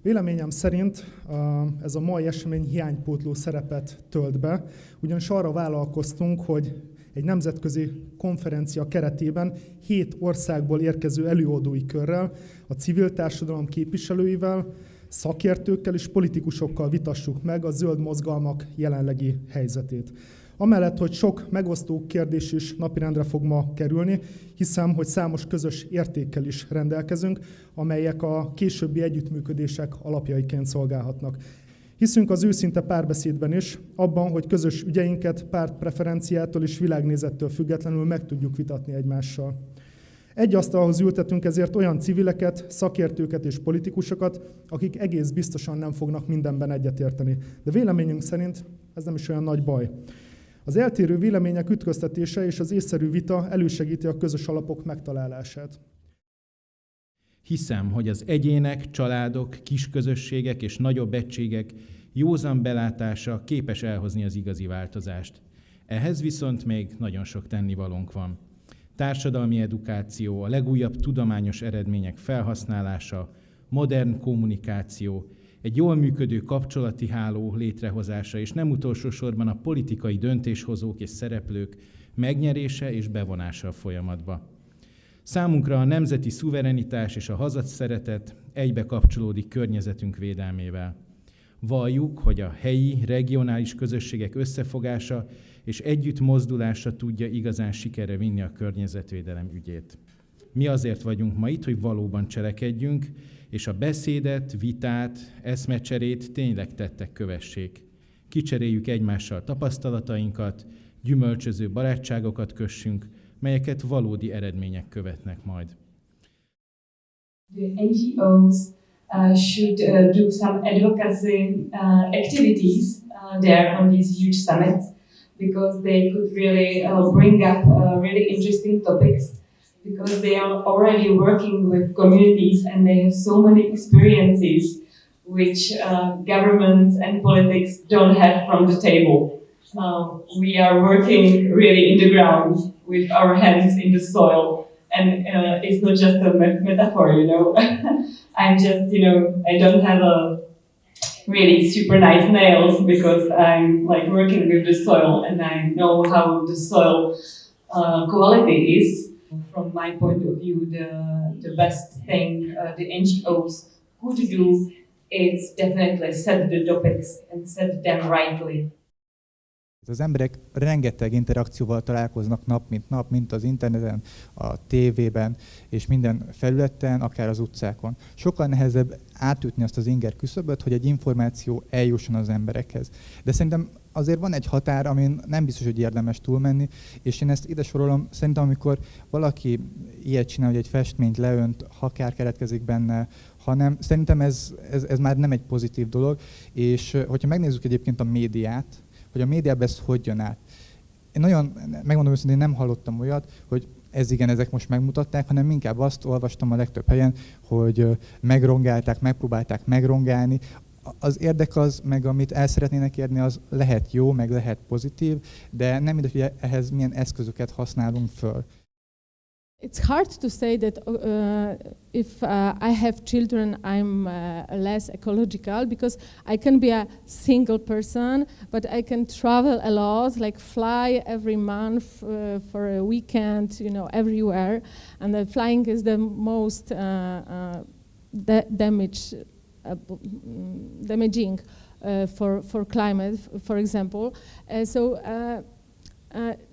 Véleményem szerint ez a mai esemény hiánypótló szerepet tölt be, ugyanis arra vállalkoztunk, hogy egy nemzetközi konferencia keretében 7 országból érkező előadói körrel, a civil társadalom képviselőivel, szakértőkkel és politikusokkal vitassuk meg a zöld mozgalmak jelenlegi helyzetét. Amellett, hogy sok megosztó kérdés is napirendre fog ma kerülni, hiszem, hogy számos közös értékkel is rendelkezünk, amelyek a későbbi együttműködések alapjaiként szolgálhatnak. Hiszünk az őszinte párbeszédben is, abban, hogy közös ügyeinket pártpreferenciától és világnézettől függetlenül meg tudjuk vitatni egymással. Egy asztalhoz ültetünk ezért olyan civileket, szakértőket és politikusokat, akik egész biztosan nem fognak mindenben egyetérteni. De véleményünk szerint ez nem is olyan nagy baj. Az eltérő vélemények ütköztetése és az észszerű vita elősegíti a közös alapok megtalálását. Hiszem, hogy az egyének, családok, kisközösségek és nagyobb egységek józan belátása képes elhozni az igazi változást. Ehhez viszont még nagyon sok tennivalónk van. Társadalmi edukáció, a legújabb tudományos eredmények felhasználása, modern kommunikáció, egy jól működő kapcsolati háló létrehozása, és nem utolsó sorban a politikai döntéshozók és szereplők megnyerése és bevonása a folyamatba. Számunkra a nemzeti szuverenitás és a hazaszeretet egybe kapcsolódik környezetünk védelmével. Valljuk, hogy a helyi, regionális közösségek összefogása és együtt mozdulása tudja igazán sikerre vinni a környezetvédelem ügyét. Mi azért vagyunk ma itt, hogy valóban cselekedjünk, és a beszédet, vitát, eszmecserét tényleg tettek kövessék. Kicseréljük egymással tapasztalatainkat, gyümölcsöző barátságokat kössünk, melyeket valódi eredmények követnek majd. The NGOs should do some advocacy activities there on these huge summits, because they could really bring up really interesting topics, because they are already working with communities and they have so many experiences which governments and politics don't have from the table. We are working really in the ground with our hands in the soil, and it's not just a metaphor, you know. I'm just, you know, I don't have a really super nice nails because I'm like working with the soil and I know how the soil quality is. From my point of view, the best thing the NGOs could do is definitely set the topics and set them rightly. Az emberek rengeteg interakcióval találkoznak nap, mint az interneten, a tévében és minden felületen, akár az utcákon. Sokkal nehezebb átütni azt az inger küszöböt, hogy egy információ eljusson az emberekhez. De szerintem azért van egy határ, amin nem biztos, hogy érdemes túlmenni, és én ezt ide sorolom, szerintem amikor valaki ilyet csinál, hogy egy festményt leönt, akár keletkezik benne, hanem szerintem ez már nem egy pozitív dolog, és hogyha megnézzük egyébként a médiát, hogy a médiában ez hogy jön át. Én nagyon, megmondom őszintén, nem hallottam olyat, hogy ezek most megmutatták, hanem inkább azt olvastam a legtöbb helyen, hogy megrongálták, megpróbálták megrongálni. Az érdek az, meg amit el szeretnének érni, az lehet jó, meg lehet pozitív, de nem mindegy, hogy ehhez milyen eszközöket használunk föl. It's hard to say that if I have children, I'm less ecological, because I can be a single person, but I can travel a lot, like fly every month for a weekend, you know, everywhere. And the flying is the most damaging for climate, for example.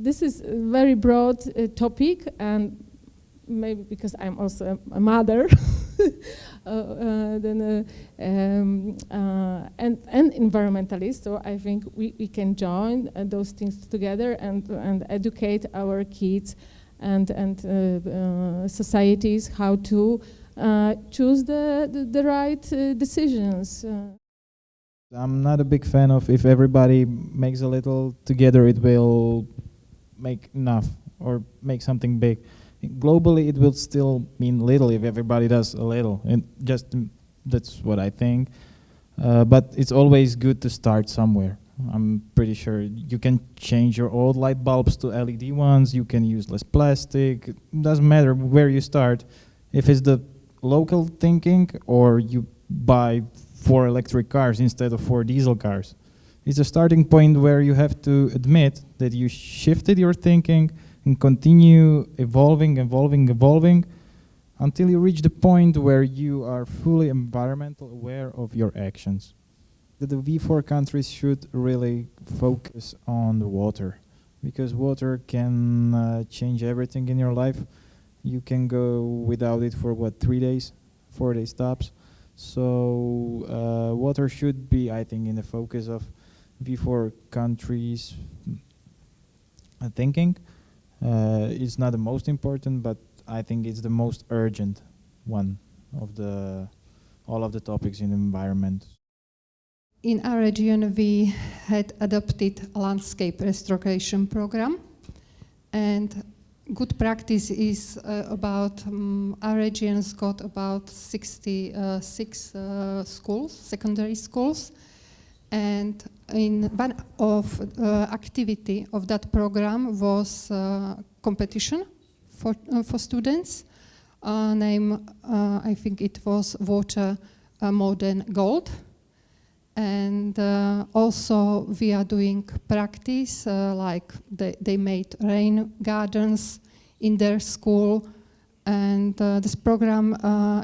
This is a very broad topic, and maybe because I'm also a mother and environmentalist, so I think we can join those things together and educate our kids and societies how to choose the right decisions. I'm not a big fan of if everybody makes a little together, it will make enough or make something big. Globally, it will still mean little if everybody does a little. And that's what I think. But it's always good to start somewhere. I'm pretty sure you can change your old light bulbs to LED ones. You can use less plastic. It doesn't matter where you start. If it's the local thinking or you buy 4 electric cars instead of 4 diesel cars. It's a starting point where you have to admit that you shifted your thinking and continue evolving until you reach the point where you are fully environmental aware of your actions. The V4 countries should really focus on the water, because water can change everything in your life. You can go without it for 3 days, 4 days tops. So water should be, I think, in the focus of V4 countries' thinking. It's not the most important, but I think it's the most urgent one of all of the topics in the environment. In our region, we had adopted a landscape restoration program, and good practice is about our region's got about 66 schools, secondary schools, and in one of activity of that program was competition for students. I think it was water more than gold. And also we are doing practice, like they made rain gardens in their school, and this program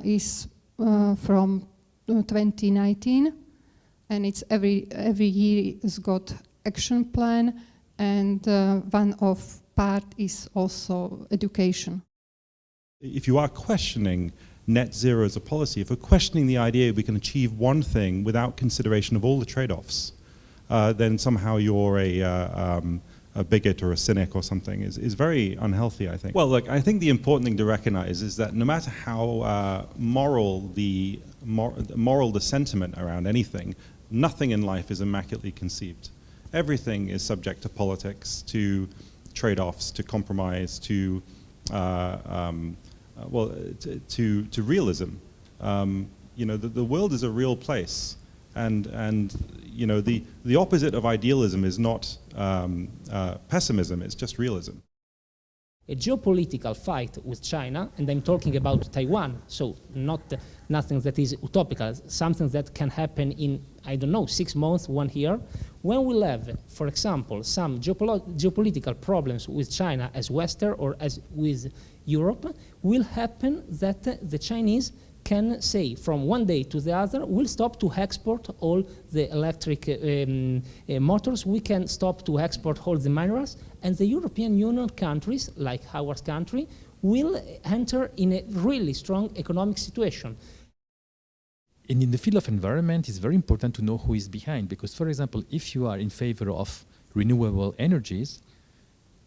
is from 2019, and it's every year it's got action plan, and one of part is also education. If you are questioning net zero as a policy, if we're questioning the idea we can achieve one thing without consideration of all the trade-offs, then somehow you're a bigot or a cynic or something is very unhealthy, I think. Well, look, I think the important thing to recognize is that no matter how moral the sentiment around anything, nothing in life is immaculately conceived. Everything is subject to politics, to trade-offs, to compromise, to to realism. You know, the world is a real place, and you know, the opposite of idealism is not pessimism, it's just realism. A geopolitical fight with China, and I'm talking about Taiwan, so nothing that is utopical, something that can happen in, I don't know, 6 months, 1 year, when we'll have, for example, some geopolitical problems with China as Western or as with Europe, will happen that the Chinese can say from one day to the other, we'll stop to export all the electric motors, we can stop to export all the minerals, and the European Union countries, like our country, will enter in a really strong economic situation. And in the field of environment, it's very important to know who is behind, because, for example, if you are in favor of renewable energies,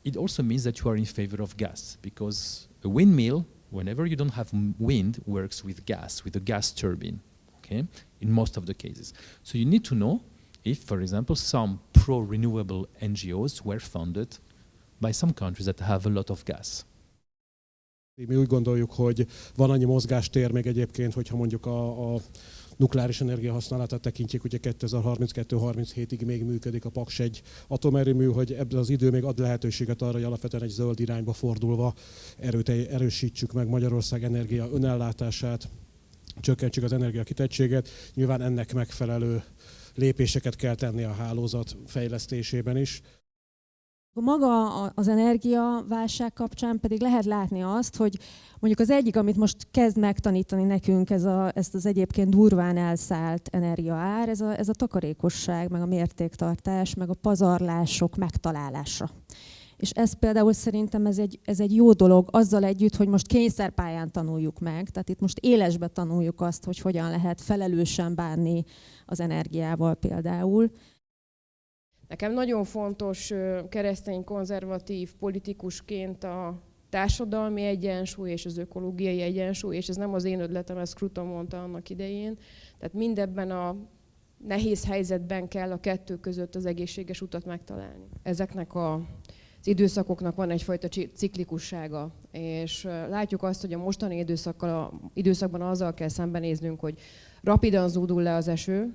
it also means that you are in favor of gas, because a windmill, whenever you don't have wind, works with gas, with a gas turbine, okay, in most of the cases. So you need to know if, for example, some pro-renewable NGOs were funded by some countries that have a lot of gas. Mi úgy gondoljuk, hogy van annyi mozgástér még egyébként, hogyha mondjuk a nukleáris energia használatát tekintjük, ugye 2032-37-ig még működik a Paks 1 atomerőmű, hogy ebben az idő még ad lehetőséget arra, hogy alapvetően egy zöld irányba fordulva erősítsük meg Magyarország energia önellátását, csökkentsük az energiakitettséget. Nyilván ennek megfelelő lépéseket kell tenni a hálózat fejlesztésében is. Maga az energiaválság kapcsán pedig lehet látni azt, hogy mondjuk az egyik, amit most kezd megtanítani nekünk, ezt az egyébként durván elszállt energiaár, ez a takarékosság, meg a mértéktartás, meg a pazarlások megtalálása. És ez például szerintem ez egy jó dolog azzal együtt, hogy most kényszerpályán tanuljuk meg, tehát itt most élesbe tanuljuk azt, hogy hogyan lehet felelősen bánni az energiával például. Nekem nagyon fontos keresztény konzervatív politikusként a társadalmi egyensúly és az ökológiai egyensúly, és ez nem az én ötletem, ezt Scruton mondta annak idején. Tehát mindebben a nehéz helyzetben kell a kettő között az egészséges utat megtalálni. Ezeknek az időszakoknak van egyfajta ciklikussága, és látjuk azt, hogy a mostani időszakban azzal kell szembenéznünk, hogy rapidan zúdul le az eső,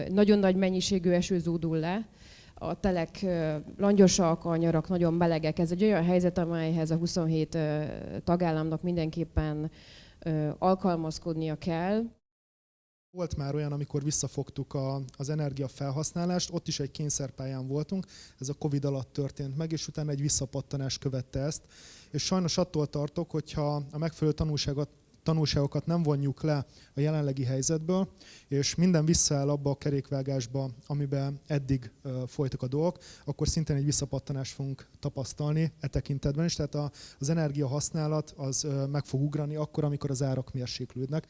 nagyon nagy mennyiségű eső zúdul le, a telek langyosak, a nyarak nagyon melegek. Ez egy olyan helyzet, amelyhez a 27 tagállamnak mindenképpen alkalmazkodnia kell. Volt már olyan, amikor visszafogtuk az energiafelhasználást, ott is egy kényszerpályán voltunk, ez a Covid alatt történt meg, és utána egy visszapattanás követte ezt. És sajnos attól tartok, hogyha a megfelelő tanulságokat nem vonjuk le a jelenlegi helyzetből, és minden visszaáll abba a kerékvágásba, amiben eddig folytak a dolgok, akkor szintén egy visszapattanást fogunk tapasztalni e tekintetben is. Tehát az energiahasználat az meg fog ugrani akkor, amikor az árak mérséklődnek.